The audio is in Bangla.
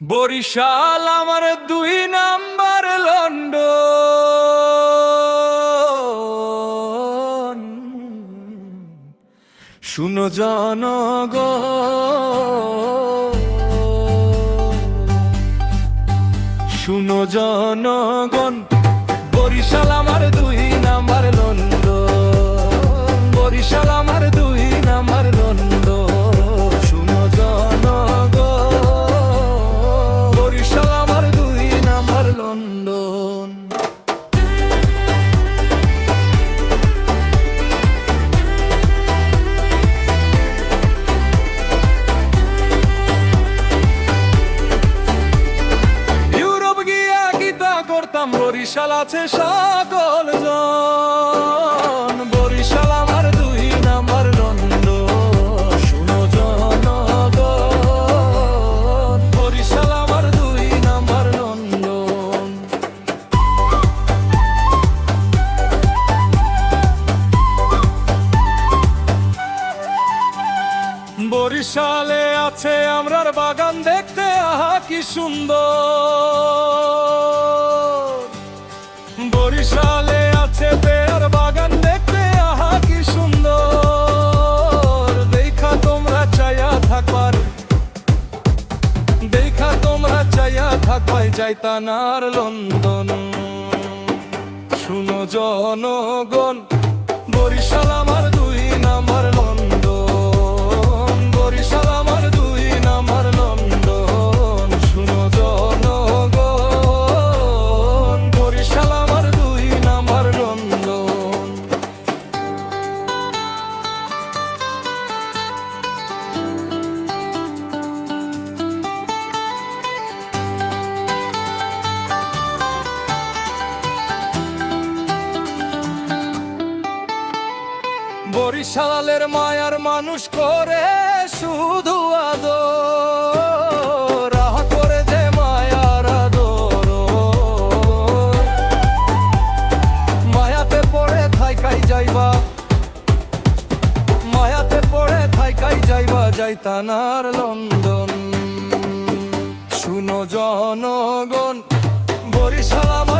বরিশাল আমার 2 নাম্বার লন্ডন। শুনো জনগণ, শুনো জনগণ, বরিশাল আমার 2 নাম্বার লন্ডন। বরিশাল আমার 2 নাম্বার লন্ডন। শুনো জনগণ, বরিশাল আমার 2 নাম্বার লন্ডন। ইউরোপ গিয়া গীতা করতাম, বরিশাল আছে সকল জন। বরিশাল আমার 2 নাম্বার লন্ডন। শুনো জনগণ, বরিশাল আমার 2 নাম্বার লন্ডন। বরিশালে আছে আমরার বাগান, দেখতে আহা কি সুন্দর। বরিশালে আছে পেয়ার বাগান, দেখতে আহা কি সুন্দর। দেখা তোমরা চাইয়া থাকবার, দেখা তোমরা চাইয়া থাকবাই যাইতানার লন্ডন। শুনো জনগণ, বরিশাল আমার 2 নাম্বার লন্ডন। বরিশাল আমার 2 নাম্বার লন্ডন। শুনো জনগণ, বরিশাল আমার 2 নাম্বার লন্ডন। বরিশালের মায়ার মানুষ করে শুধু আদর, আহা করে যে মায়ার আদর। মায়াতে পড়ে থাইকাই যাইবা, মায়াতে পড়ে থাইকাই যাইবা যাইতানার লন্ডন। শুনো জনগণ, বরিশাল আমার